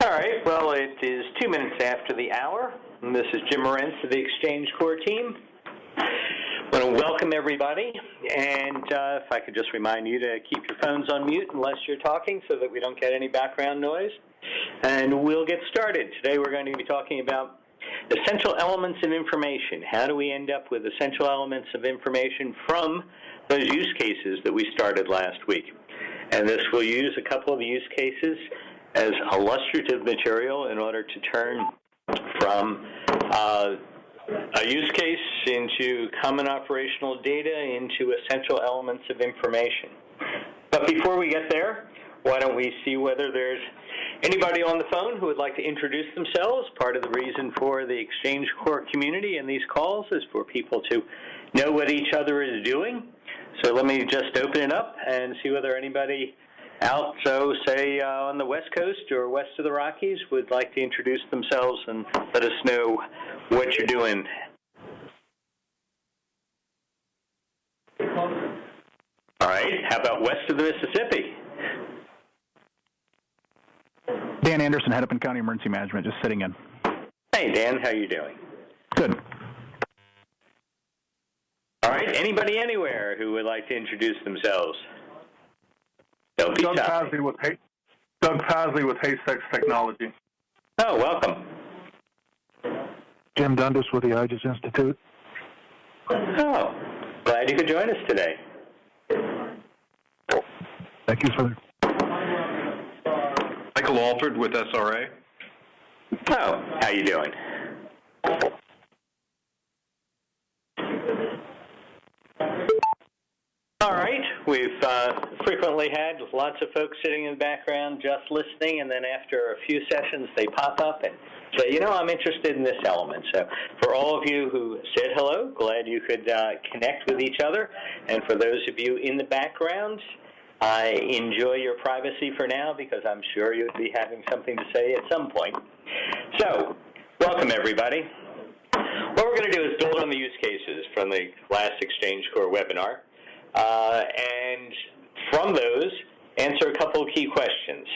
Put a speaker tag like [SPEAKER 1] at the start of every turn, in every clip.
[SPEAKER 1] All right, well, it is 2 minutes after the hour, and this is Jim Morenz of the XchangeCore team. I want to welcome everybody, and if I could just remind you to keep your phones on mute unless you're talking so that we don't get any background noise. And we'll get started. Today we're going to be talking about essential elements of information. How do we end up with essential elements of information from those use cases that we started last week? And this will use a couple of use cases as illustrative material in order to turn from a use case into common operational data into essential elements of information. But before we get there, why don't we see whether there's anybody on the phone who would like to introduce themselves? Part of the reason for the XchangeCore community and these calls is for people to know what each other is doing. So let me just open it up and see whether anybody out, so say on the West Coast or west of the Rockies, would like to introduce themselves and let us know what you're doing. All right, how about west of the Mississippi?
[SPEAKER 2] Dan Anderson, Hennepin County Emergency Management, just sitting in.
[SPEAKER 1] Hey, Dan, how you doing?
[SPEAKER 2] Good.
[SPEAKER 1] All right, anybody anywhere who would like to introduce themselves?
[SPEAKER 3] Doug Pasley with Haysex Technology.
[SPEAKER 1] Oh, welcome.
[SPEAKER 4] Jim Dundas with the Aegis Institute.
[SPEAKER 1] Oh, glad you could join us today.
[SPEAKER 4] Thank you, sir.
[SPEAKER 3] Michael Alford with SRA.
[SPEAKER 1] Oh, how you doing? All right, we've frequently had lots of folks sitting in the background just listening, and then after a few sessions they pop up and say, you know, I'm interested in this element. So for all of you who said hello, glad you could connect with each other. And for those of you in the background, I enjoy your privacy for now because I'm sure you'll be having something to say at some point. So welcome, everybody. What we're going to do is build on the use cases from the last XchangeCore webinar. And from those, answer a couple of key questions.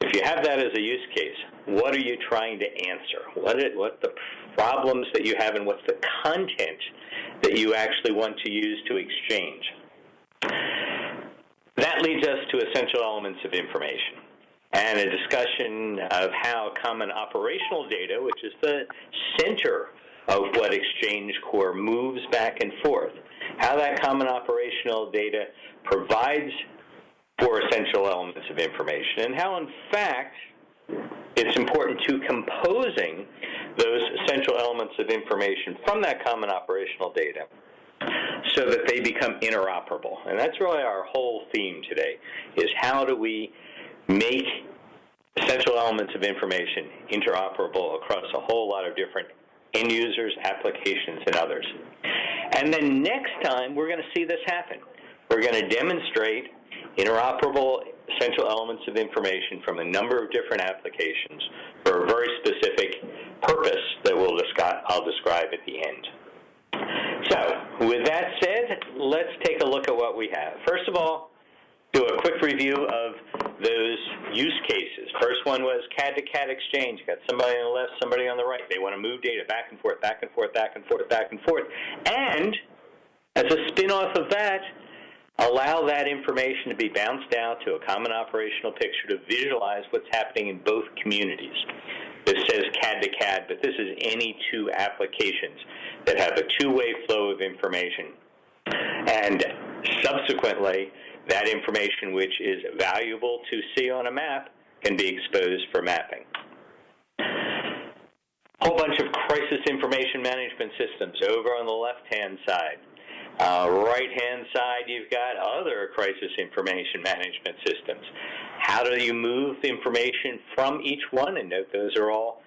[SPEAKER 1] If you have that as a use case, what are you trying to answer? What are the problems that you have, and what's the content that you actually want to use to exchange? That leads us to essential elements of information and a discussion of how common operational data, which is the center of what XchangeCore moves back and forth, how that common operational data provides for essential elements of information, and how, in fact, it's important to composing those essential elements of information from that common operational data so that they become interoperable. And that's really our whole theme today, is how do we make essential elements of information interoperable across a whole lot of different end users, applications, and others. And then next time, we're going to see this happen. We're going to demonstrate interoperable essential elements of information from a number of different applications for a very specific purpose that I'll describe at the end. So, with that said, let's take a look at what we have. First of all, do a quick review of those use cases. First one was CAD-to-CAD exchange. Got somebody on the left, somebody on the right. They want to move data back and forth, back and forth, back and forth, back and forth. And as a spin-off of that, allow that information to be bounced out to a common operational picture to visualize what's happening in both communities. This says CAD-to-CAD, but this is any two applications that have a two-way flow of information. And subsequently, that information which is valuable to see on a map can be exposed for mapping. A whole bunch of crisis information management systems over on the left-hand side. Right-hand side, you've got other crisis information management systems. How do you move information from each one? And note those are all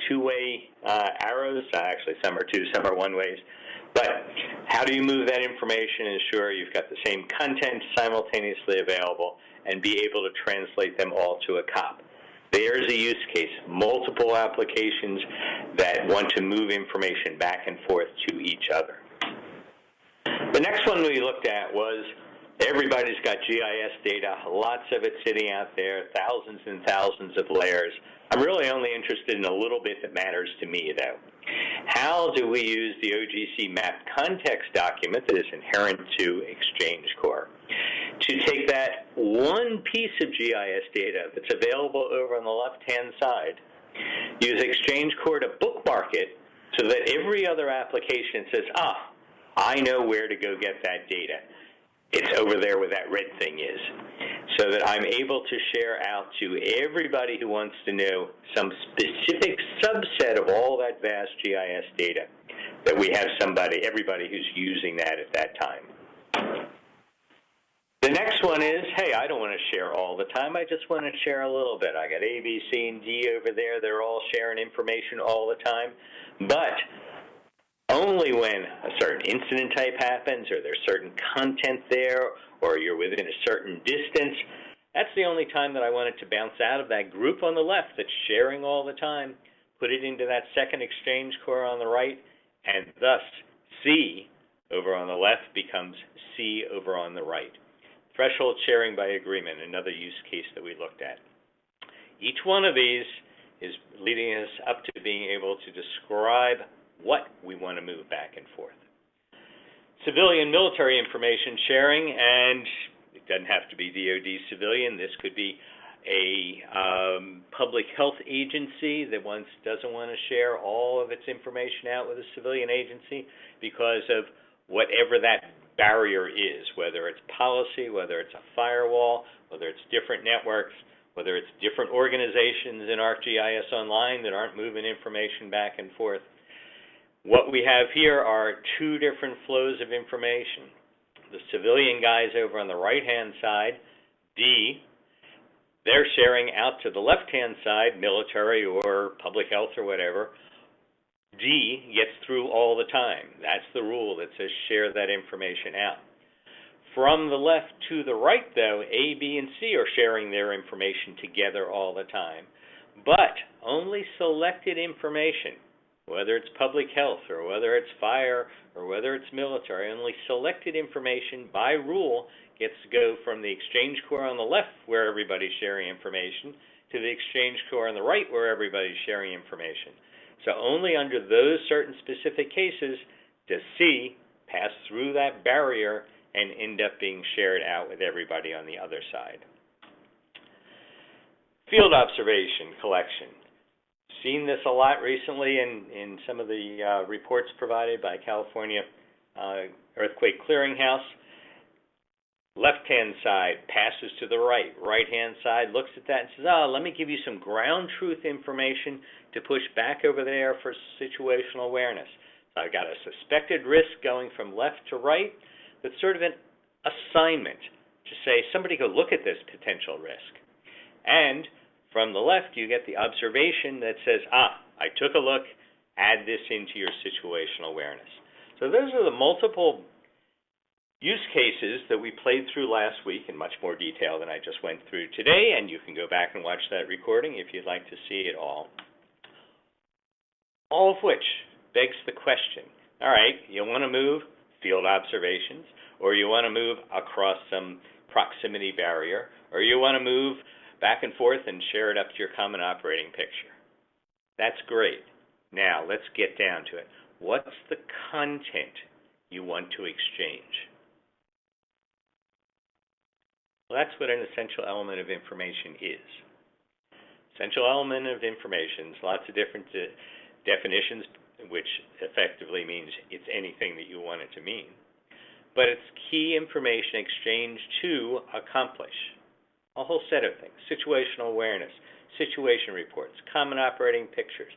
[SPEAKER 1] two-way arrows. Actually, some are two, some are one-ways. But how do you move that information and ensure you've got the same content simultaneously available and be able to translate them all to a COP? There's a use case, multiple applications that want to move information back and forth to each other. The next one we looked at was Everybody's got GIS data, lots of it sitting out there, thousands and thousands of layers. I'm really only interested in a little bit that matters to me, though. How do we use the OGC map context document that is inherent to XchangeCore to take that one piece of GIS data that's available over on the left-hand side, use XchangeCore to bookmark it so that every other application says, I know where to go get that data. It's over there where that red thing is, so that I'm able to share out to everybody who wants to know some specific subset of all that vast GIS data, that we have everybody who's using that at that time. The next one is, hey, I don't want to share all the time. I just want to share a little bit. I got A, B, C, and D over there. They're all sharing information all the time. But only when a certain incident type happens, or there's certain content there, or you're within a certain distance, that's the only time that I want it to bounce out of that group on the left that's sharing all the time, put it into that second XchangeCore on the right, and thus C over on the left becomes C over on the right. Threshold sharing by agreement, another use case that we looked at. Each one of these is leading us up to being able to describe what we want to move back and forth. Civilian military information sharing, and it doesn't have to be DoD civilian. This could be a public health agency that doesn't want to share all of its information out with a civilian agency because of whatever that barrier is, whether it's policy, whether it's a firewall, whether it's different networks, whether it's different organizations in ArcGIS Online that aren't moving information back and forth. What we have here are two different flows of information. The civilian guys over on the right-hand side, D, they're sharing out to the left-hand side, military or public health or whatever. D gets through all the time. That's the rule that says share that information out. From the left to the right, though, A, B, and C are sharing their information together all the time, but only selected information, whether it's public health or whether it's fire or whether it's military, only selected information by rule gets to go from the XchangeCore on the left where everybody's sharing information to the XchangeCore on the right where everybody's sharing information. So only under those certain specific cases does C pass through that barrier and end up being shared out with everybody on the other side. Field observation collection. Seen this a lot recently in some of the reports provided by California Earthquake Clearinghouse. Left-hand side passes to the right. Right-hand side looks at that and says, let me give you some ground truth information to push back over there for situational awareness. So I've got a suspected risk going from left to right. That's sort of an assignment to say, somebody go look at this potential risk. And from the left, you get the observation that says, I took a look, add this into your situational awareness. So those are the multiple use cases that we played through last week in much more detail than I just went through today, and you can go back and watch that recording if you'd like to see it all. All of which begs the question, all right, you want to move field observations, or you want to move across some proximity barrier, or you want to move back and forth and share it up to your common operating picture. That's great. Now, let's get down to it. What's the content you want to exchange? Well, that's what an essential element of information is. Essential element of information is lots of different definitions, which effectively means it's anything that you want it to mean. But it's key information exchanged to accomplish a whole set of things: situational awareness, situation reports, common operating pictures,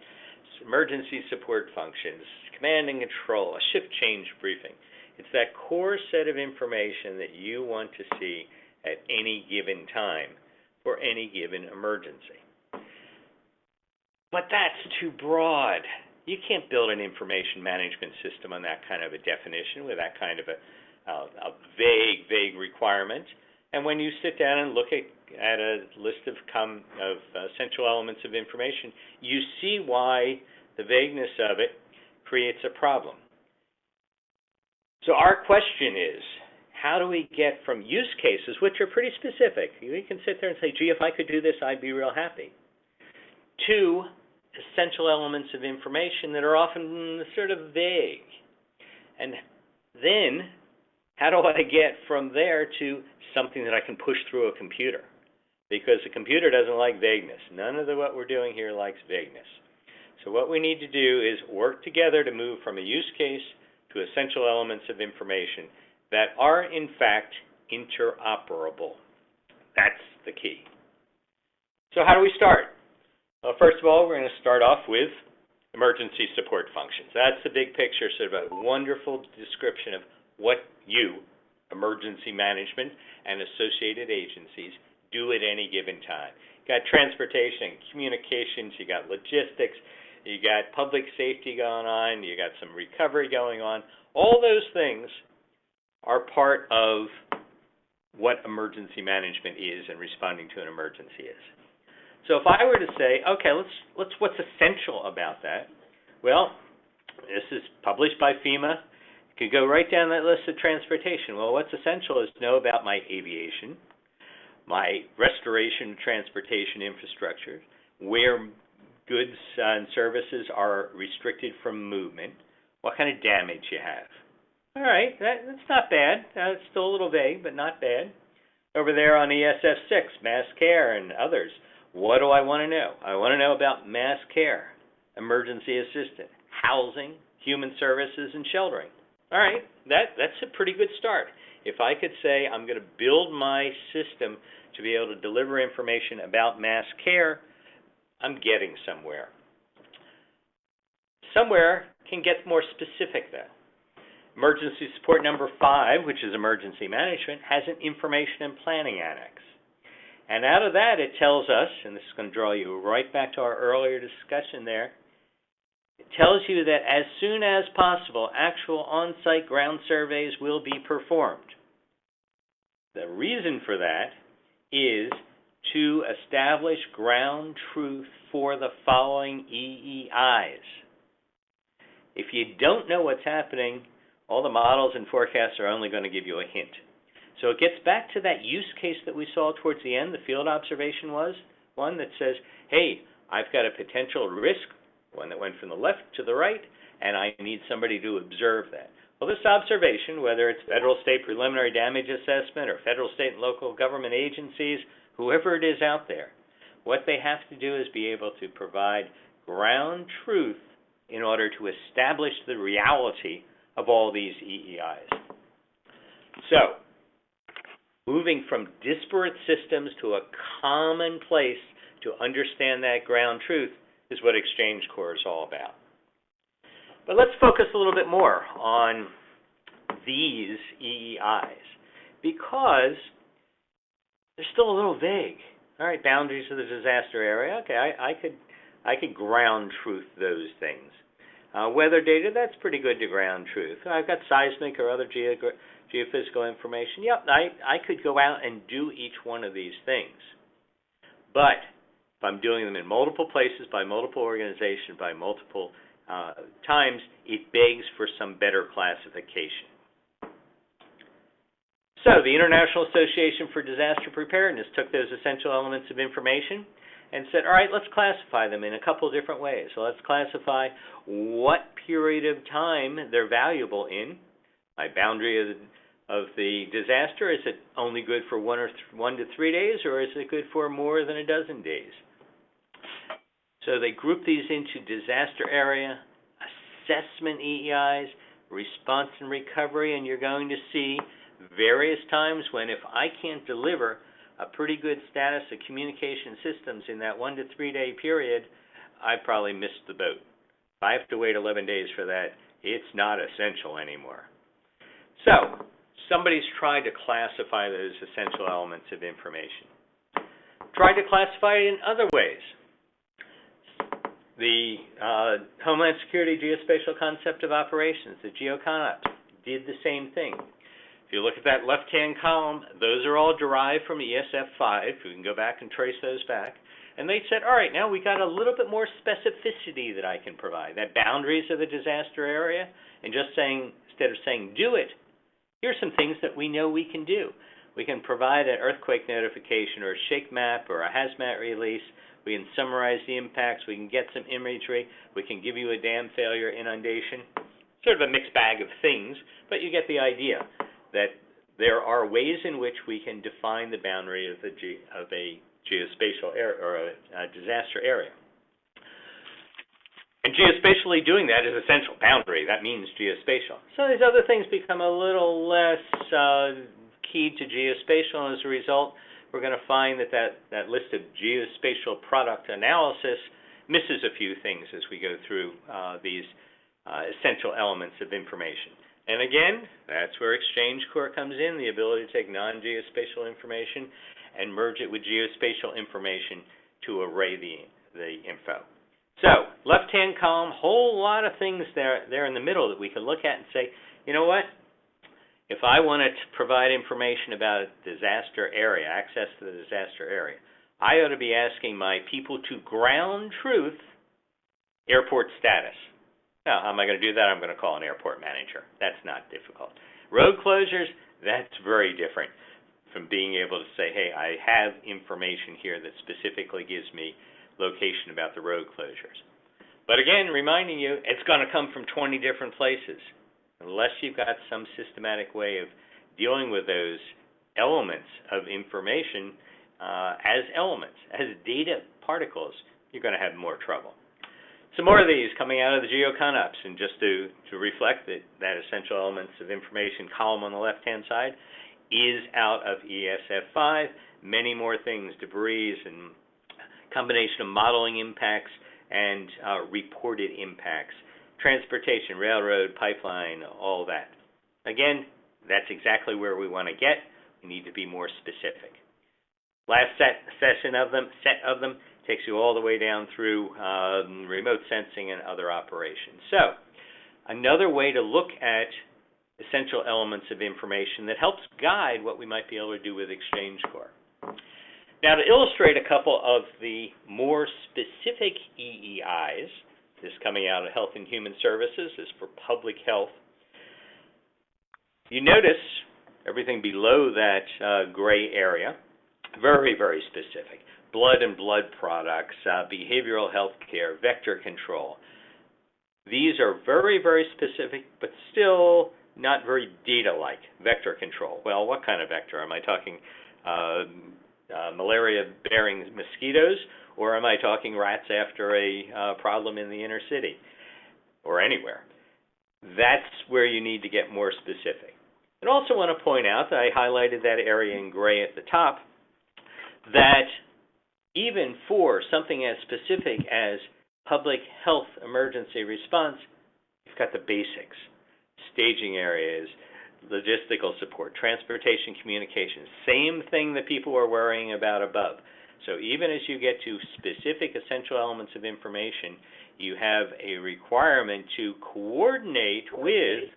[SPEAKER 1] emergency support functions, command and control, a shift change briefing. It's that core set of information that you want to see at any given time for any given emergency. But that's too broad. You can't build an information management system on that kind of a definition with that kind of a vague requirement. And when you sit down and look at a list of essential elements of information, you see why the vagueness of it creates a problem. So our question is, how do we get from use cases, which are pretty specific, we can sit there and say, gee, if I could do this, I'd be real happy, to essential elements of information that are often sort of vague. And then, how do I get from there to something that I can push through a computer? Because the computer doesn't like vagueness. None of what we're doing here likes vagueness. So what we need to do is work together to move from a use case to essential elements of information that are, in fact, interoperable. That's the key. So how do we start? Well, first of all, we're going to start off with emergency support functions. That's the big picture, sort of a wonderful description of what you, emergency management, and associated agencies do at any given time. You got transportation and communications, you got logistics, you got public safety going on, you got some recovery going on. All those things are part of what emergency management is and responding to an emergency is. So if I were to say, okay, let's what's essential about that? Well, this is published by FEMA. You could go right down that list of transportation. Well, what's essential is to know about my aviation, my restoration transportation infrastructure, where goods and services are restricted from movement, what kind of damage you have. All right, that's not bad. It's still a little vague, but not bad. Over there on ESF 6, mass care and others, what do I want to know? I want to know about mass care, emergency assistance, housing, human services, and sheltering. All right, that's a pretty good start. If I could say I'm going to build my system to be able to deliver information about mass care, I'm getting somewhere. Somewhere can get more specific, though. Emergency support number 5, which is emergency management, has an information and planning annex. And out of that, it tells us, and this is going to draw you right back to our earlier discussion there, it tells you that as soon as possible, actual on-site ground surveys will be performed. The reason for that is to establish ground truth for the following EEIs. If you don't know what's happening, all the models and forecasts are only going to give you a hint. So it gets back to that use case that we saw towards the end. The field observation was one that says, hey, I've got a potential risk, one that went from the left to the right, and I need somebody to observe that. Well, this observation, whether it's federal, state preliminary damage assessment or federal, state, and local government agencies, whoever it is out there, what they have to do is be able to provide ground truth in order to establish the reality of all these EEIs. So, moving from disparate systems to a common place to understand that ground truth is what XchangeCore is all about. But let's focus a little bit more on these EEIs because they're still a little vague. All right, boundaries of the disaster area. Okay, I could ground truth those things. Weather data, that's pretty good to ground truth. I've got seismic or other geophysical information. Yep, I could go out and do each one of these things. But if I'm doing them in multiple places, by multiple organizations, by multiple times, it begs for some better classification. So the International Association for Disaster Preparedness took those essential elements of information and said, all right, let's classify them in a couple of different ways. So let's classify what period of time they're valuable in. My boundary of the disaster, is it only good for 1 to 3 days, or is it good for more than a dozen days? So they group these into disaster area, assessment EEIs, response and recovery, and you're going to see various times when if I can't deliver a pretty good status of communication systems in that 1 to 3 day period, I probably missed the boat. If I have to wait 11 days for that, it's not essential anymore. So, somebody's tried to classify those essential elements of information. Tried to classify it in other ways. The Homeland Security Geospatial Concept of Operations, the GeoConops, did the same thing. If you look at that left-hand column, those are all derived from ESF 5. We can go back and trace those back. And they said, all right, now we got a little bit more specificity that I can provide. That boundaries of the disaster area, and just saying, instead of saying do it, Here's some things that we know we can do. We can provide an earthquake notification or a shake map or a hazmat release. We can summarize the impacts. We can get some imagery. We can give you a dam failure inundation. Sort of a mixed bag of things, but you get the idea that there are ways in which we can define the boundary of a geospatial area or a disaster area. And geospatially doing that is essential. Boundary, that means geospatial. So these other things become a little less key to geospatial, and as a result, we're going to find that list of geospatial product analysis misses a few things as we go through these essential elements of information. And again, that's where XchangeCore comes in, the ability to take non-geospatial information and merge it with geospatial information to array the info. So, left-hand column, whole lot of things there in the middle that we can look at and say, you know what? If I want to provide information about a disaster area, access to the disaster area, I ought to be asking my people to ground truth airport status. Now, how am I going to do that? I'm going to call an airport manager. That's not difficult. Road closures, that's very different from being able to say, hey, I have information here that specifically gives me location about the road closures. But again, reminding you, it's going to come from 20 different places. Unless you've got some systematic way of dealing with those elements of information as elements, as data particles, you're going to have more trouble. Some more of these coming out of the GeoConups, and just to reflect that essential elements of information column on the left-hand side is out of ESF5. Many more things, debris and combination of modeling impacts and reported impacts. Transportation, railroad, pipeline, all that. Again, that's exactly where we want to get. We need to be more specific. Last set of them takes you all the way down through remote sensing and other operations. So, another way to look at essential elements of information that helps guide what we might be able to do with XchangeCore. Now, to illustrate a couple of the more specific EEIs, this coming out of Health and Human Services is for public health. You notice everything below that gray area, very, very specific. Blood and blood products, behavioral health care, vector control. These are very, very specific, but still not very data-like. Vector control. Well, what kind of vector? Am I talking malaria-bearing mosquitoes, or am I talking rats after a problem in the inner city or anywhere? That's where you need to get more specific. I also want to point out that I highlighted that area in gray at the top, that even for something as specific as public health emergency response, you've got the basics, staging areas, logistical support, transportation, communications, same thing that people are worrying about above. So even as you get to specific essential elements of information, you have a requirement to coordinate with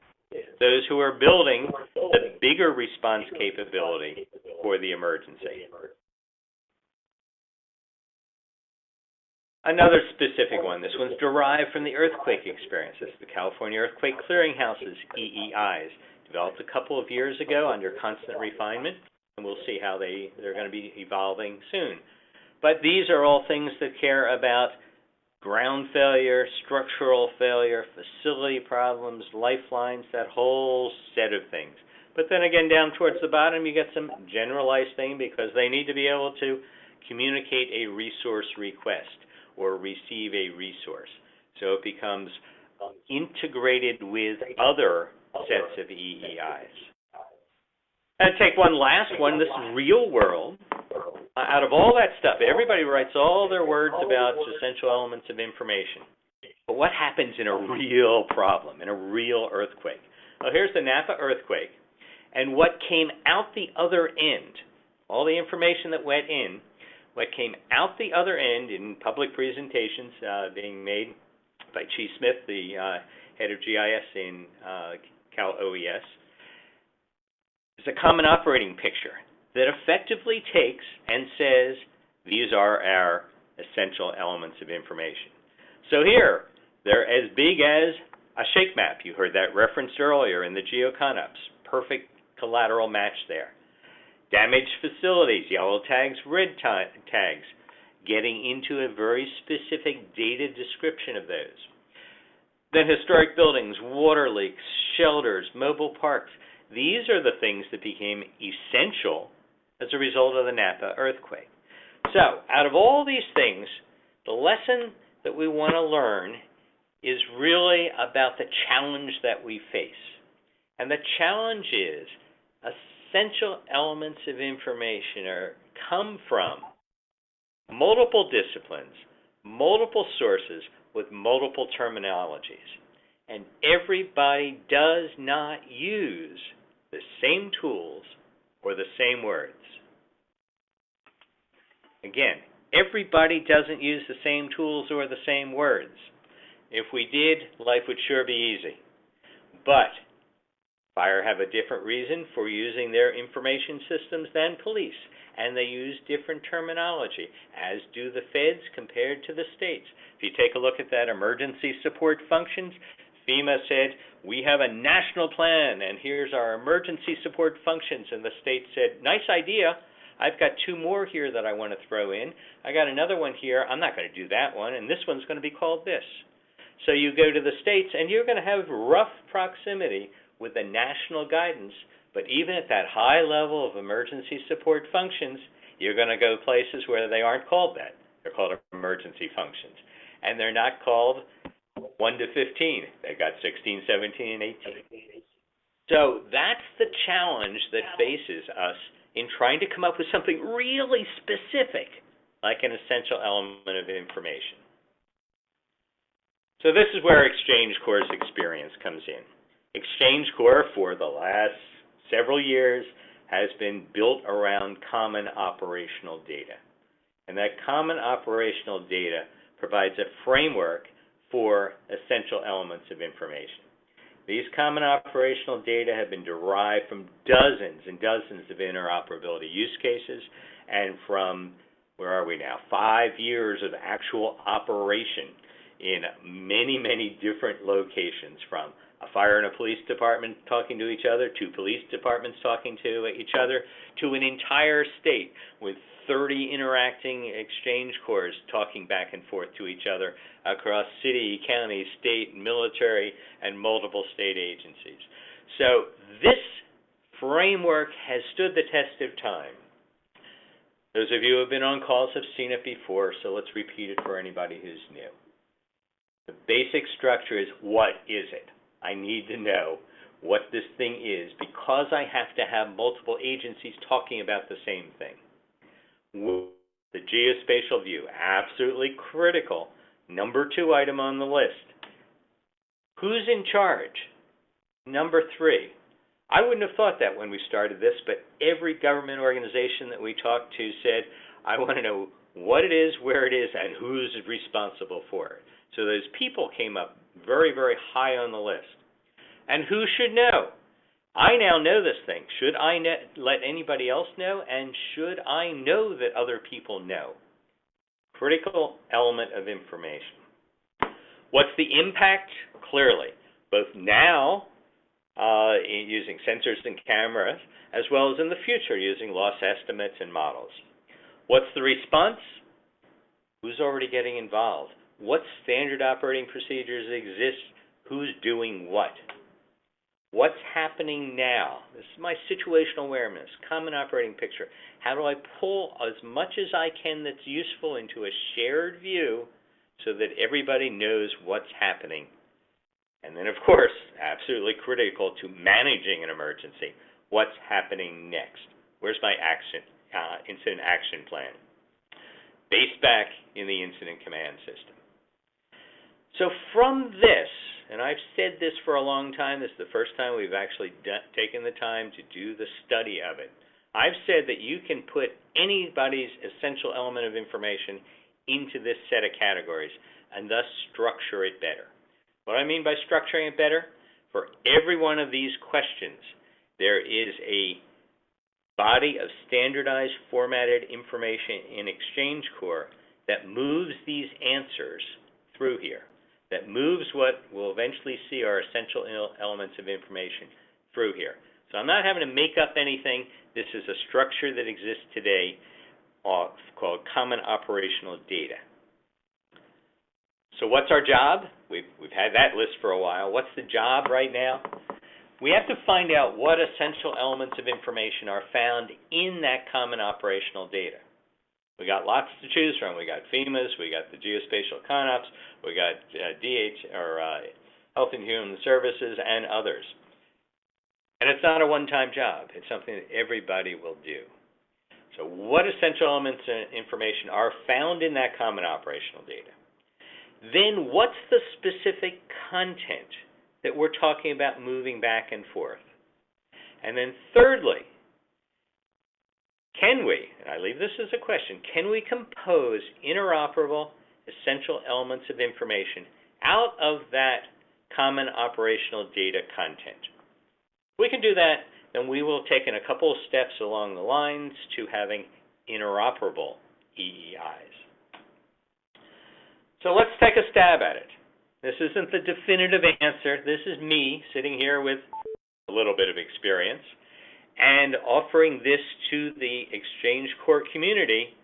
[SPEAKER 1] those who are building the bigger response capability for the emergency. Another specific one, this one's derived from the earthquake experience. This is the California Earthquake Clearinghouse's EEIs, developed a couple of years ago under constant refinement, and we'll see how they're going to be evolving soon. But these are all things that care about ground failure, structural failure, facility problems, lifelines, that whole set of things. But then again, down towards the bottom, you get some generalized thing because they need to be able to communicate a resource request or receive a resource. So it becomes integrated with other sets of EEIs. And take one last one, this real world. Out of all that stuff, everybody writes all their words about essential elements of information. But what happens in a real problem, in a real earthquake? Well, here's the Napa Earthquake, and what came out the other end, all the information that went in, what came out the other end in public presentations being made by Chi Smith, the head of GIS in Cal OES, is a common operating picture that effectively takes and says, these are our essential elements of information. So here, they're as big as a shake map. You heard that referenced earlier in the GeoConups. Perfect collateral match there. Damaged facilities, yellow tags, red tags, getting into a very specific data description of those. Then historic buildings, water leaks, shelters, mobile parks. These are the things that became essential as a result of the Napa earthquake. So, out of all these things, the lesson that we want to learn is really about the challenge that we face. And the challenge is essential elements of information come from multiple disciplines, multiple sources with multiple terminologies. And everybody does not use the same tools or the same words. Again, everybody doesn't use the same tools or the same words. If we did, life would sure be easy. But fire have a different reason for using their information systems than police, and they use different terminology, as do the feds compared to the states. If you take a look at that emergency support functions, FEMA said, we have a national plan, and here's our emergency support functions, and the state said, nice idea. I've got 2 more here that I want to throw in. I got another one here. I'm not going to do that one, and this one's going to be called this. So you go to the states, and you're going to have rough proximity with the national guidance, but even at that high level of emergency support functions, you're going to go places where they aren't called that. They're called emergency functions. And they're not called 1 to 15. They've got 16, 17, and 18. So that's the challenge that faces us in trying to come up with something really specific, like an essential element of information. So this is where XchangeCore's experience comes in. XchangeCore, for the last several years, has been built around common operational data. And that common operational data provides a framework for essential elements of information. These common operational data have been derived from dozens and dozens of interoperability use cases, and from, where are we now, 5 years of actual operation in many, many different locations, from a fire and a police department talking to each other, 2 police departments talking to each other, to an entire state with 30 interacting XchangeCores talking back and forth to each other across city, county, state, military, and multiple state agencies. So this framework has stood the test of time. Those of you who have been on calls have seen it before, so let's repeat it for anybody who's new. The basic structure is, what is it? I need to know what this thing is because I have to have multiple agencies talking about the same thing. The geospatial view, absolutely critical. Number 2 item on the list. Who's in charge? Number 3. I wouldn't have thought that when we started this, but every government organization that we talked to said, I want to know what it is, where it is, and who's responsible for it. So those people came up very, very high on the list. And who should know? I now know this thing. Should I let anybody else know? And should I know that other people know? Critical element of information. What's the impact? Clearly, both now using sensors and cameras, as well as in the future using loss estimates and models. What's the response? Who's already getting involved? What standard operating procedures exist? Who's doing what? What's happening now? This is my situational awareness, common operating picture. How do I pull as much as I can that's useful into a shared view so that everybody knows what's happening? And then, of course, absolutely critical to managing an emergency, what's happening next? Where's my incident action plan? Based back in the incident command system. So from this, and I've said this for a long time, this is the first time we've actually taken the time to do the study of it. I've said that you can put anybody's essential element of information into this set of categories and thus structure it better. What I mean by structuring it better, for every one of these questions, there is a body of standardized formatted information in XchangeCore that moves these answers through here, that moves what we'll eventually see are essential elements of information through here. So I'm not having to make up anything. This is a structure that exists today called Common Operational Data. So what's our job? We've had that list for a while. What's the job right now? We have to find out what essential elements of information are found in that common operational data. We got lots to choose from. We got FEMA's, we got the geospatial CONOPS, we got Health and Human Services, and others. And it's not a one-time job. It's something that everybody will do. So what essential elements of information are found in that common operational data? Then what's the specific content that we're talking about moving back and forth? And then thirdly, can we, and I leave this as a question, can we compose interoperable essential elements of information out of that common operational data content? If we can do that, then we will take in a couple of steps along the lines to having interoperable EEIs. So let's take a stab at it. This isn't the definitive answer. This is me sitting here with a little bit of experience and offering this to the XchangeCore community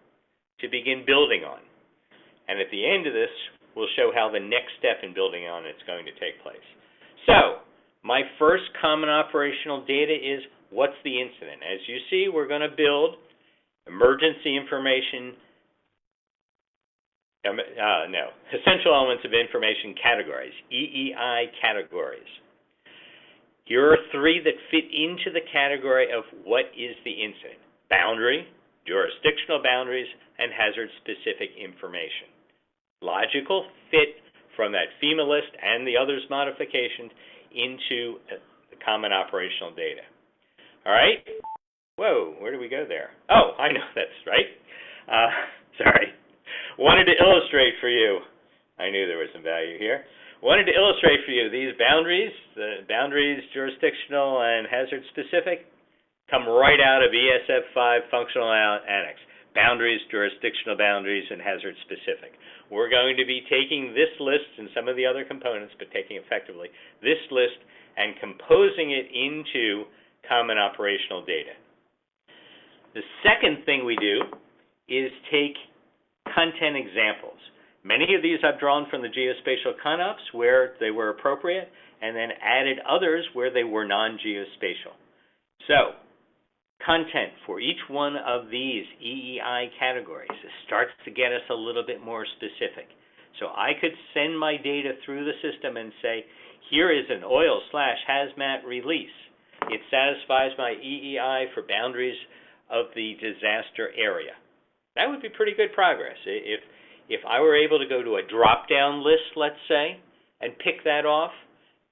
[SPEAKER 1] to begin building on. And at the end of this, we'll show how the next step in building on it's going to take place. So my first common operational data is, what's the incident? As you see, we're going to build emergency information, essential elements of information categories, EEI categories. Here are three that fit into the category of what is the incident: boundary, jurisdictional boundaries, and hazard-specific information. Logical fit from that FEMA list and the others modifications into the common operational data. All right? Whoa, where do we go there? Oh, I know that's right. Sorry. Wanted to illustrate for you. I knew there was some value here. Wanted to illustrate for you these boundaries, the boundaries, jurisdictional and hazard specific, come right out of ESF 5 functional annex. Boundaries, jurisdictional boundaries, and hazard specific. We're going to be taking this list and some of the other components, but taking effectively this list and composing it into common operational data. The second thing we do is take content examples. Many of these I've drawn from the geospatial CONOPS where they were appropriate, and then added others where they were non-geospatial. So, content for each one of these EEI categories starts to get us a little bit more specific. So I could send my data through the system and say, here is an oil/hazmat release. It satisfies my EEI for boundaries of the disaster area. That would be pretty good progress. If I were able to go to a drop-down list, let's say, and pick that off,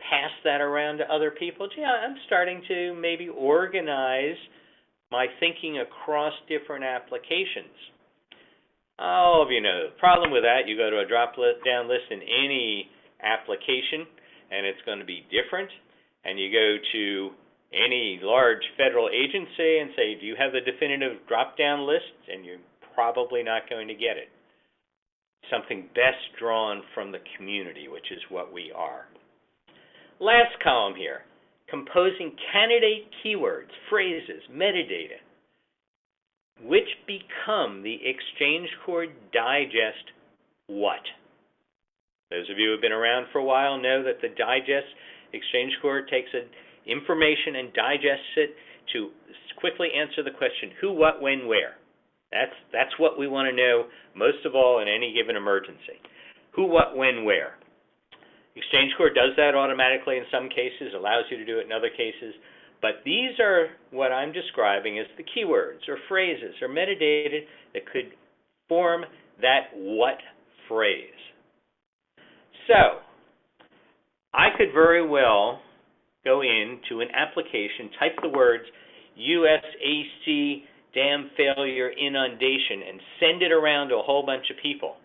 [SPEAKER 1] pass that around to other people, gee, I'm starting to maybe organize my thinking across different applications. All of you know the problem with that. You go to a drop-down list in any application, and it's going to be different. And you go to any large federal agency and say, do you have the definitive drop-down list? And you're probably not going to get it. Something best drawn from the community, which is what we are. Last column here, composing candidate keywords, phrases, metadata, which become the XchangeCore digest what? Those of you who have been around for a while know that the digest, XchangeCore takes information and digests it to quickly answer the question, who, what, when, where. That's what we want to know most of all in any given emergency. Who, what, when, where. XchangeCore does that automatically in some cases, allows you to do it in other cases, but these are what I'm describing as the keywords or phrases or metadata that could form that what phrase. So, I could very well go into an application, type the words USAC dam failure inundation, and send it around to a whole bunch of people,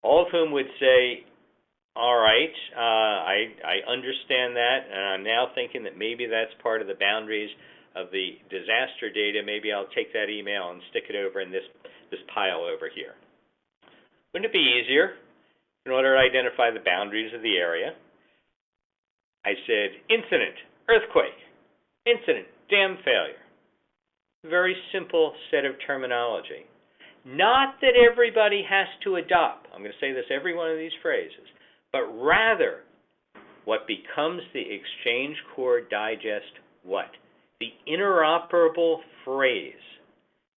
[SPEAKER 1] all of whom would say, all right, I understand that, and I'm now thinking that maybe that's part of the boundaries of the disaster data. Maybe I'll take that email and stick it over in this pile over here. Wouldn't it be easier, in order to identify the boundaries of the area, I said, incident, earthquake, incident, dam failure. Very simple set of terminology. Not that everybody has to adopt, I'm going to say this every one of these phrases, but rather what becomes the XchangeCore Digest what? The interoperable phrase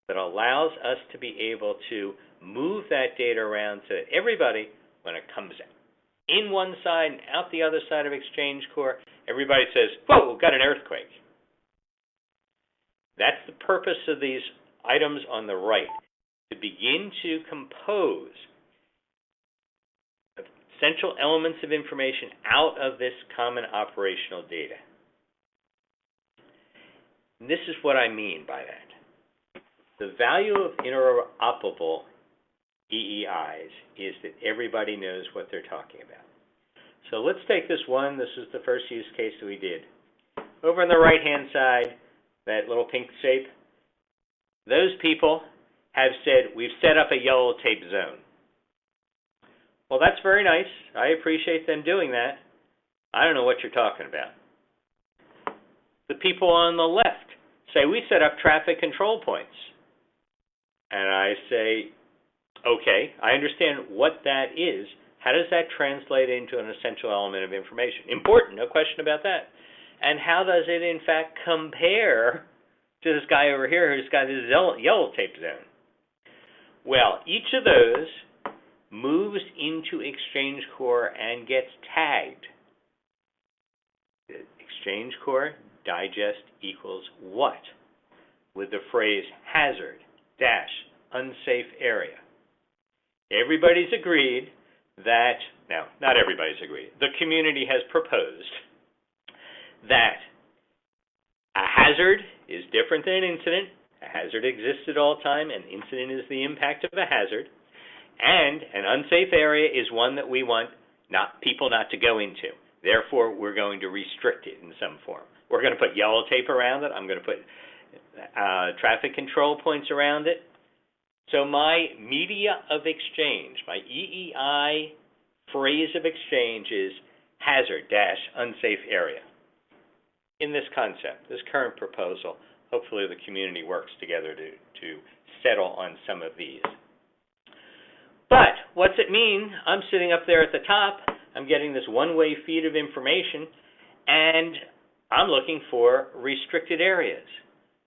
[SPEAKER 1] that allows us to be able to move that data around so that everybody, when it comes in one side and out the other side of XchangeCore, everybody says, whoa, got an earthquake. That's the purpose of these items on the right, to begin to compose essential elements of information out of this common operational data. And this is what I mean by that. The value of interoperable EEIs is that everybody knows what they're talking about. So let's take this one. This is the first use case that we did. Over on the right-hand side, that little pink shape, those people have said, we've set up a yellow tape zone. Well, that's very nice. I appreciate them doing that. I don't know what you're talking about. The people on the left say, we set up traffic control points. And I say, okay, I understand what that is. How does that translate into an essential element of information? Important, no question about that. And how does it, in fact, compare to this guy over here who's got his yellow tape zone? Well, each of those moves into XchangeCore and gets tagged. XchangeCore Digest equals what? With the phrase hazard dash unsafe area. Everybody's agreed that, now, not everybody's agreed, the community has proposed that a hazard is different than an incident. A hazard exists at all time, and incident is the impact of a hazard. And an unsafe area is one that we want people not to go into. Therefore, we're going to restrict it in some form. We're going to put yellow tape around it. I'm going to put traffic control points around it. So my media of exchange, my EEI phrase of exchange is hazard dash unsafe area. In this concept, this current proposal, hopefully the community works together to settle on some of these. But what's it mean? I'm sitting up there at the top. I'm getting this one-way feed of information, and I'm looking for restricted areas.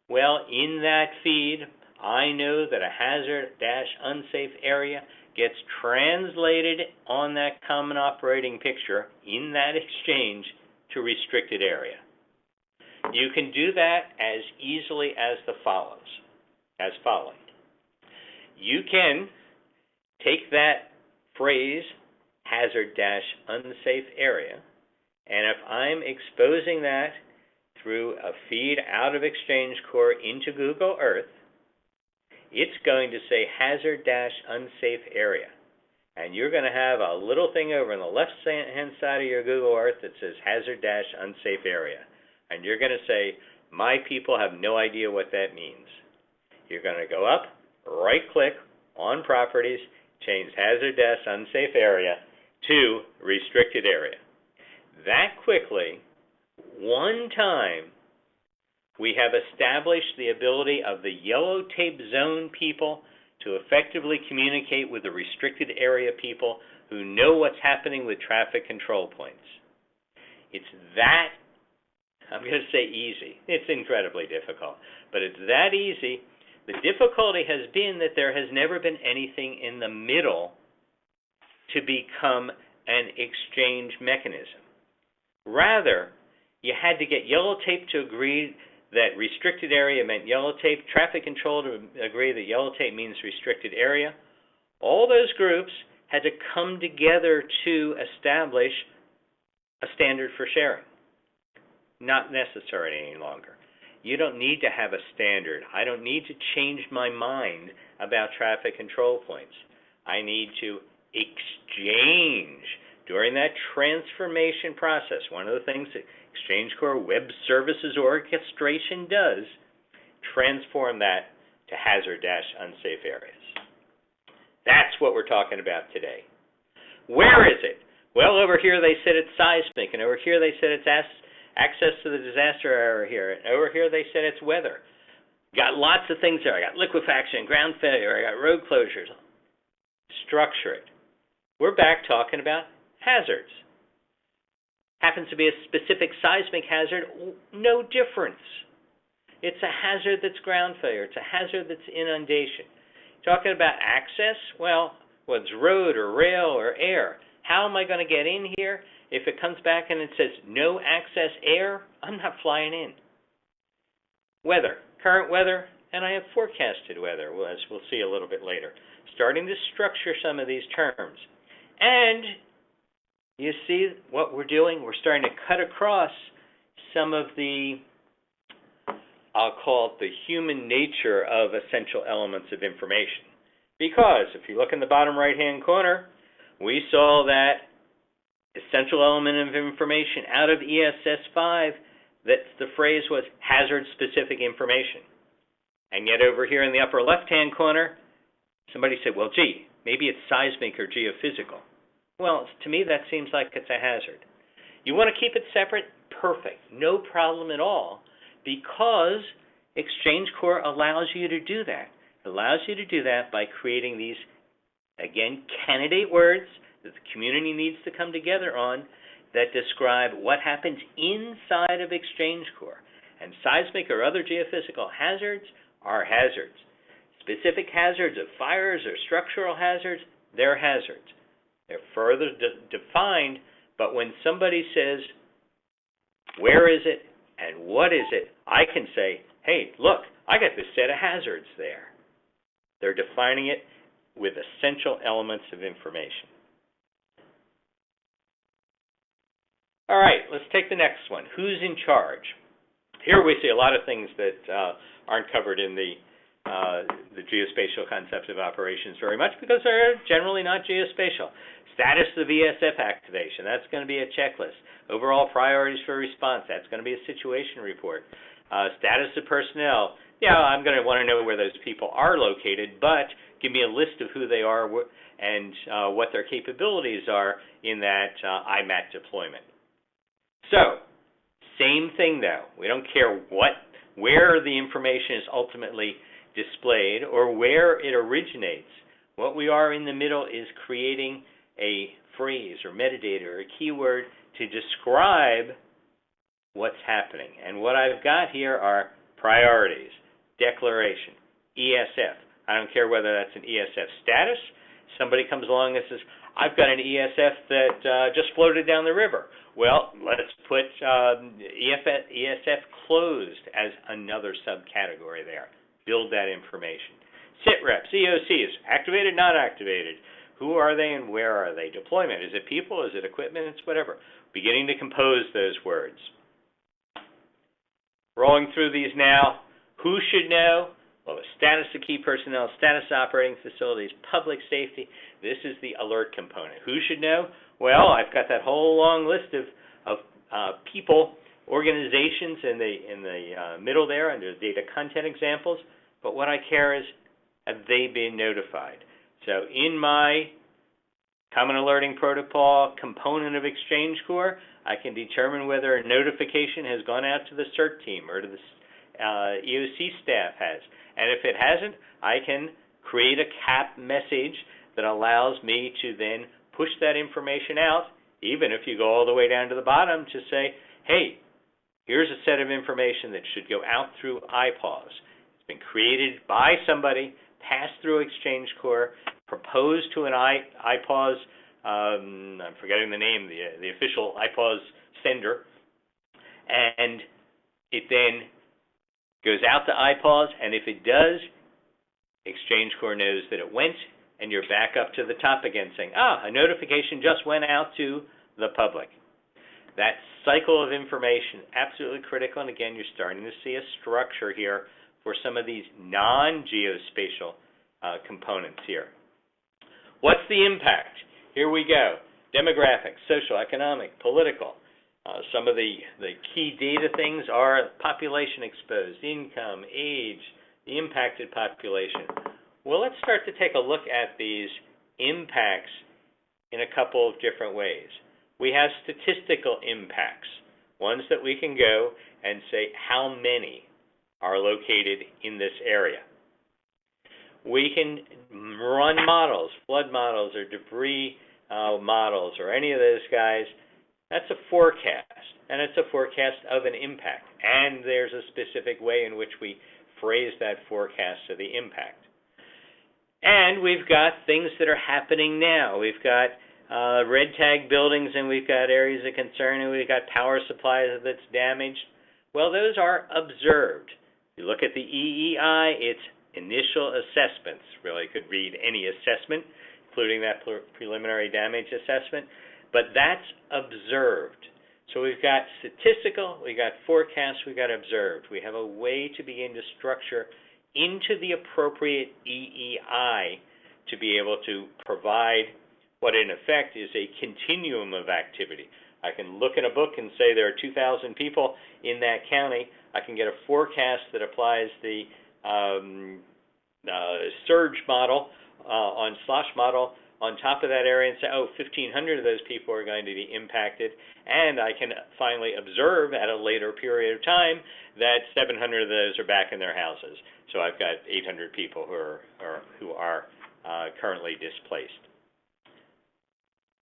[SPEAKER 1] Well, in that feed, I know that a hazard-unsafe area gets translated on that common operating picture in that exchange to restricted area. You can do that as easily as following. You can take that phrase, hazard-unsafe area, and if I'm exposing that through a feed out of XchangeCore into Google Earth, it's going to say hazard-unsafe area. And you're going to have a little thing over on the left-hand side of your Google Earth that says hazard-unsafe area. And you're going to say, my people have no idea what that means. You're going to go up, right-click on Properties, change hazard-unsafe area to restricted area. That quickly, one time, we have established the ability of the yellow tape zone people to effectively communicate with the restricted area people who know what's happening with traffic control points. It's that, I'm going to say easy. It's incredibly difficult, but it's that easy. The difficulty has been that there has never been anything in the middle to become an exchange mechanism. Rather, you had to get yellow tape to agree that restricted area meant yellow tape, traffic control to agree that yellow tape means restricted area. All those groups had to come together to establish a standard for sharing. Not necessary any longer. You don't need to have a standard. I don't need to change my mind about traffic control points. I need to exchange. During that transformation process, one of the things that XchangeCore Web Services Orchestration does, transform that to hazard-unsafe areas. That's what we're talking about today. Where is it? Well, over here they said it's seismic, and over here they said it's access to the disaster area here. And over here they said it's weather. Got lots of things there. I got liquefaction, ground failure, I got road closures. Structure it. We're back talking about hazards. Happens to be a specific seismic hazard, no difference. It's a hazard that's ground failure. It's a hazard that's inundation. Talking about access, well, whether it's road or rail or air, how am I going to get in here? If it comes back and it says no access air, I'm not flying in. Weather, current weather, and I have forecasted weather, as we'll see a little bit later. Starting to structure some of these terms. And you see what we're doing? We're starting to cut across some of the, I'll call it the human nature of essential elements of information. Because if you look in the bottom right-hand corner, we saw that essential element of information out of ESS 5, that the phrase was hazard-specific information. And yet over here in the upper left-hand corner, somebody said, well, gee, maybe it's seismic or geophysical. Well, to me, that seems like it's a hazard. You want to keep it separate? Perfect. No problem at all, because XchangeCore allows you to do that. It allows you to do that by creating these, again, candidate words that the community needs to come together on that describe what happens inside of XchangeCore. And seismic or other geophysical hazards are hazards. Specific hazards of fires or structural hazards, they're hazards. They're further defined, but when somebody says, where is it and what is it, I can say, hey, look, I got this set of hazards there. They're defining it with essential elements of information. All right, let's take the next one. Who's in charge? Here we see a lot of things that aren't covered in the geospatial concept of operations very much because they're generally not geospatial. Status of ESF activation, that's going to be a checklist. Overall priorities for response, that's going to be a situation report. Status of personnel, yeah, I'm going to want to know where those people are located, but give me a list of who they are and what their capabilities are in that IMAT deployment. So, same thing though. We don't care where the information is ultimately displayed or where it originates. What we are in the middle is creating a phrase or metadata or a keyword to describe what's happening. And what I've got here are priorities, declaration, ESF. I don't care whether that's an ESF status. Somebody comes along and says, I've got an ESF that just floated down the river. Well, let's put ESF closed as another subcategory there. Build that information. SITREPs, EOCs, activated, not activated. Who are they and where are they? Deployment, is it people, is it equipment, it's whatever. Beginning to compose those words. Rolling through these now. Who should know? Well, the status of key personnel, status of operating facilities, public safety. This is the alert component. Who should know? Well, I've got that whole long list of people, organizations in the middle there under data content examples. But what I care is, have they been notified? So in my Common Alerting Protocol component of XchangeCore, I can determine whether a notification has gone out to the CERT team or to the EOC staff has. And if it hasn't, I can create a CAP message that allows me to then push that information out, even if you go all the way down to the bottom to say, hey, here's a set of information that should go out through IPAWS. It's been created by somebody, passed through XchangeCore, proposed to an IPAWS, I'm forgetting the name, the official IPAWS sender, and it then goes out to IPAWS, and if it does, XchangeCore knows that it went, and you're back up to the top again saying, a notification just went out to the public. That cycle of information, absolutely critical, and again, you're starting to see a structure here for some of these non-geospatial components here. What's the impact? Here we go. Demographics, social, economic, political. Some of the key data things are population exposed, income, age, the impacted population. Well, let's start to take a look at these impacts in a couple of different ways. We have statistical impacts. ones that we can go and say how many are located in this area. We can run models, flood models or debris models or any of those guys. That's a forecast, and it's a forecast of an impact. And there's a specific way in which we phrase that forecast of the impact. And we've got things that are happening now. We've got red tag buildings, and we've got areas of concern, and we've got power supplies that's damaged. Well, those are observed. If you look at the EEI, it's initial assessments. Really could read any assessment, including that preliminary damage assessment, but that's observed. So we've got statistical, we've got forecast, we've got observed. We have a way to begin to structure into the appropriate EEI to be able to provide what in effect is a continuum of activity. I can look in a book and say there are 2,000 people in that county. I can get a forecast that applies the surge model slosh model on top of that area and say, 1,500 of those people are going to be impacted, and I can finally observe at a later period of time that 700 of those are back in their houses. So I've got 800 people who are currently displaced.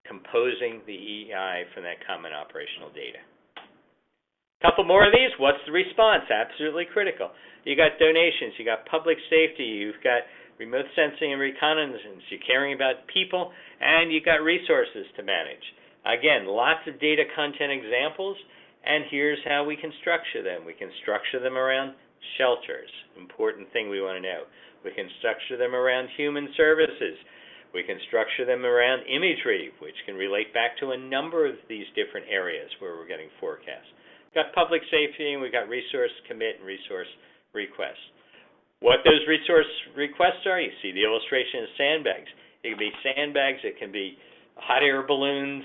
[SPEAKER 1] Composing the EEI from that common operational data. A couple more of these. What's the response? Absolutely critical. You got donations. You got public safety. You've got remote sensing and reconnaissance. You're caring about people, and you've got resources to manage. Again, lots of data content examples, and here's how we can structure them. We can structure them around shelters. Important thing we want to know. We can structure them around human services. We can structure them around imagery, which can relate back to a number of these different areas where we're getting forecasts. We've got public safety, and we've got resource commit and resource requests. What those resource requests are, you see the illustration of sandbags. It can be sandbags, it can be hot air balloons,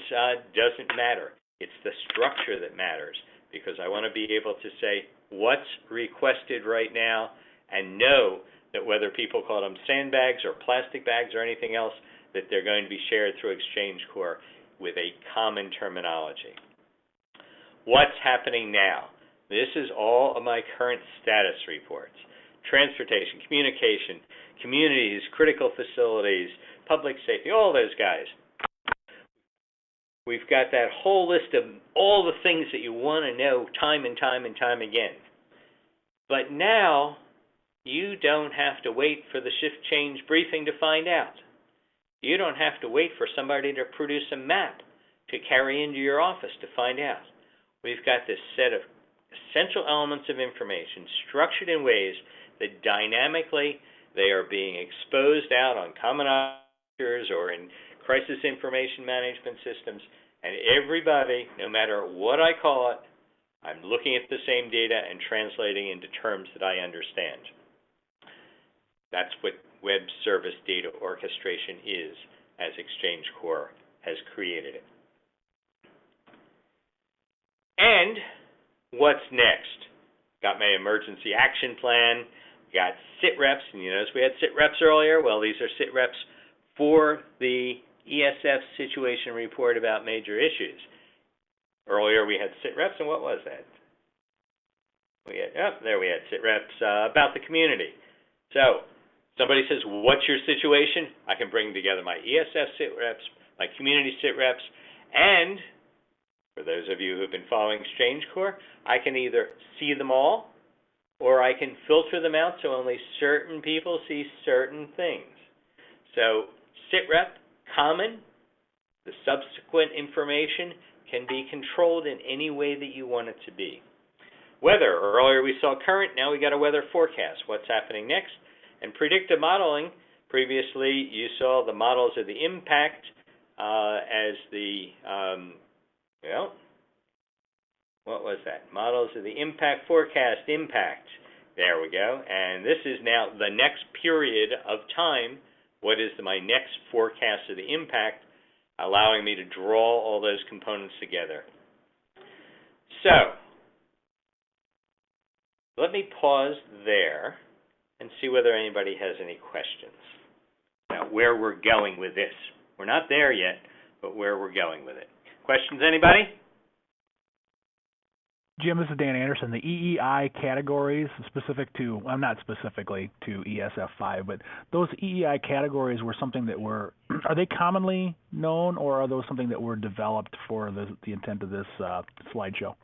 [SPEAKER 1] doesn't matter. It's the structure that matters, because I want to be able to say what's requested right now and know that whether people call them sandbags or plastic bags or anything else, that they're going to be shared through XchangeCore with a common terminology. What's happening now? This is all of my current status reports. Transportation, communication, communities, critical facilities, public safety, all those guys. We've got that whole list of all the things that you want to know time and time and time again. But now, you don't have to wait for the shift change briefing to find out. You don't have to wait for somebody to produce a map to carry into your office to find out. We've got this set of essential elements of information structured in ways that dynamically they are being exposed out on common operators or in crisis information management systems, and everybody, no matter what I call it, I'm looking at the same data and translating into terms that I understand. That's what web service data orchestration is, as XchangeCore has created it. And what's next? Got my emergency action plan, got sit reps, and you notice we had sit reps earlier. Well, these are sit reps for the ESF situation report about major issues. Earlier we had sit reps, and what was that? We had sit reps about the community. So somebody says, what's your situation? I can bring together my ESF sit reps, my community sit reps, and for those of you who have been following XchangeCore, I can either see them all, or I can filter them out so only certain people see certain things. So sit rep, common, the subsequent information can be controlled in any way that you want it to be. Weather, earlier we saw current, now we got a weather forecast. What's happening next? And predictive modeling, previously you saw the models of the impact as the, what was that? Models of the impact, forecast, impact. There we go. And this is now the next period of time. What is my next forecast of the impact, allowing me to draw all those components together. So, let me pause there and see whether anybody has any questions about where we're going with this. We're not there yet, but where we're going with it. Questions, anybody?
[SPEAKER 2] Jim, this is Dan Anderson. The EEI categories specific to, well, not specifically to ESF5, but those EEI categories were something that were, are they commonly known, or are those something that were developed for the intent of this slideshow?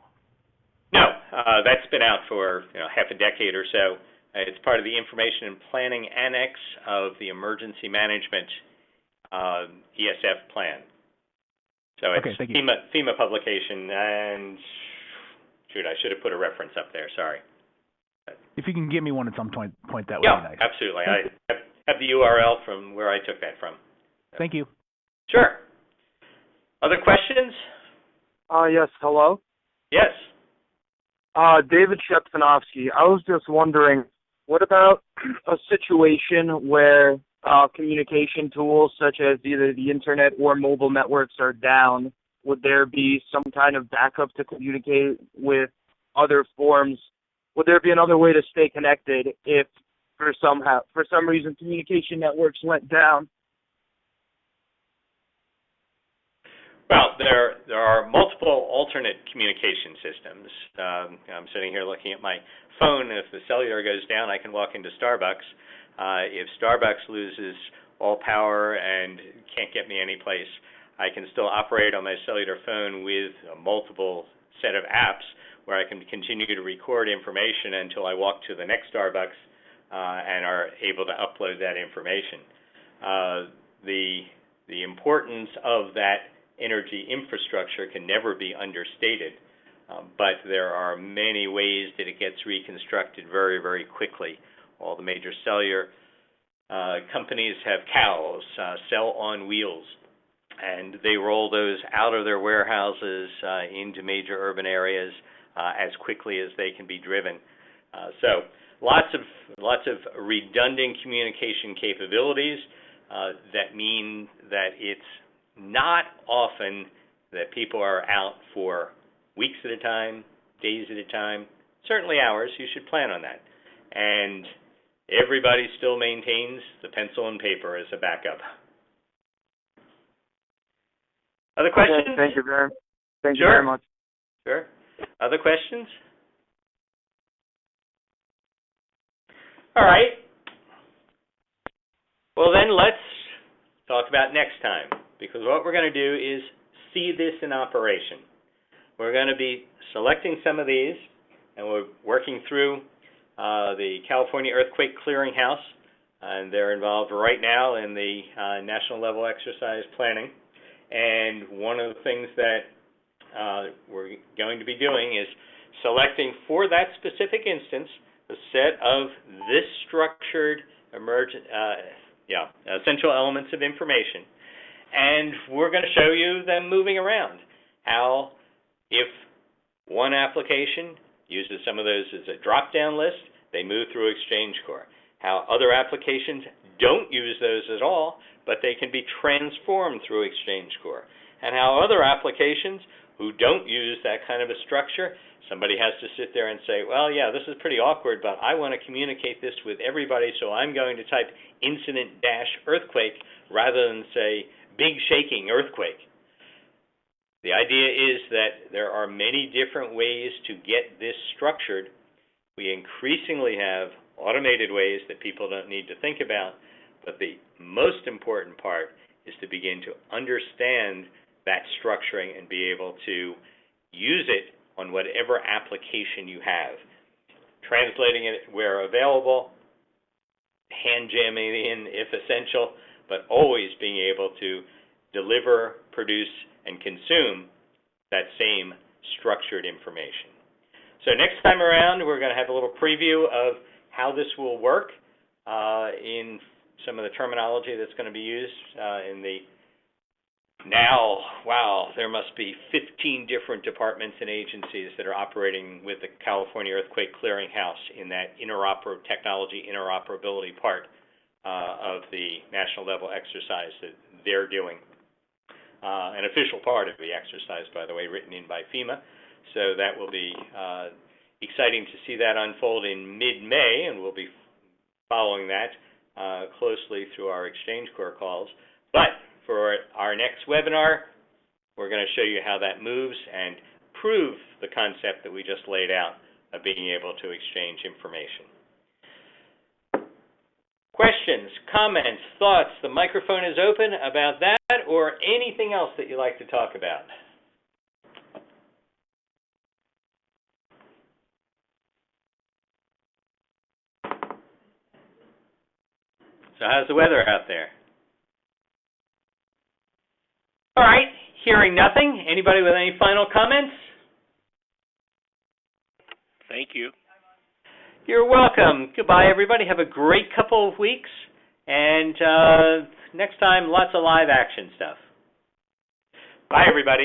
[SPEAKER 1] No, that's been out for half a decade or so. It's part of the Information and Planning Annex of the Emergency Management ESF plan. So it's
[SPEAKER 2] okay,
[SPEAKER 1] FEMA publication, and shoot, I should have put a reference up there. Sorry.
[SPEAKER 2] If you can give me one at some point, that would be nice.
[SPEAKER 1] Yeah, absolutely. I have the URL from where I took that from.
[SPEAKER 2] Thank you.
[SPEAKER 1] Sure. Other questions?
[SPEAKER 5] Yes, hello?
[SPEAKER 1] Yes.
[SPEAKER 5] David Sheptanovsky. I was just wondering, what about a situation where communication tools such as either the internet or mobile networks are down? Would there be some kind of backup to communicate with other forms? Would there be another way to stay connected if for some reason communication networks went down?
[SPEAKER 1] Well, there are multiple alternate communication systems. I'm sitting here looking at my phone. If the cellular goes down, I can walk into Starbucks. If Starbucks loses all power and can't get me anyplace, I can still operate on my cellular phone with a multiple set of apps where I can continue to record information until I walk to the next Starbucks and are able to upload that information. The importance of that energy infrastructure can never be understated, but there are many ways that it gets reconstructed very, very quickly. All the major cellular companies have cows, cell on wheels, and they roll those out of their warehouses into major urban areas as quickly as they can be driven. So lots of redundant communication capabilities that mean that it's not often that people are out for weeks at a time, days at a time, certainly hours. You should plan on that. And everybody still maintains the pencil and paper as a backup. Other questions?
[SPEAKER 5] Okay, thank you very much.
[SPEAKER 1] Sure. Other questions? All right. Well, then let's talk about next time, because what we're going to do is see this in operation. We're going to be selecting some of these, and we're working through the California Earthquake Clearinghouse, and they're involved right now in the national level exercise planning. And one of the things that we're going to be doing is selecting for that specific instance a set of this structured essential elements of information. And we're going to show you them moving around. How, if one application uses some of those as a drop-down list, they move through XchangeCore. How other applications don't use those at all, but they can be transformed through XchangeCore. And how other applications who don't use that kind of a structure, somebody has to sit there and say, well, yeah, this is pretty awkward, but I want to communicate this with everybody, so I'm going to type incident-earthquake rather than say big shaking earthquake. The idea is that there are many different ways to get this structured. We increasingly have automated ways that people don't need to think about, but the most important part is to begin to understand that structuring and be able to use it on whatever application you have. Translating it where available, hand jamming it in if essential, but always being able to deliver, produce, and consume that same structured information. So next time around, we're going to have a little preview of how this will work in some of the terminology that's going to be used in the now, wow, there must be 15 different departments and agencies that are operating with the California Earthquake Clearinghouse in that technology interoperability part of the national level exercise that they're doing. An official part of the exercise, by the way, written in by FEMA. So that will be exciting to see that unfold in mid-May, and we'll be following that closely through our XchangeCore calls. But for our next webinar, we're going to show you how that moves and prove the concept that we just laid out of being able to exchange information. Questions, comments, thoughts? The microphone is open about that or anything else that you'd like to talk about. So how's the weather out there? All right, hearing nothing. Anybody with any final comments?
[SPEAKER 6] Thank you.
[SPEAKER 1] You're welcome. Goodbye, everybody. Have a great couple of weeks. And next time, lots of live action stuff. Bye, everybody.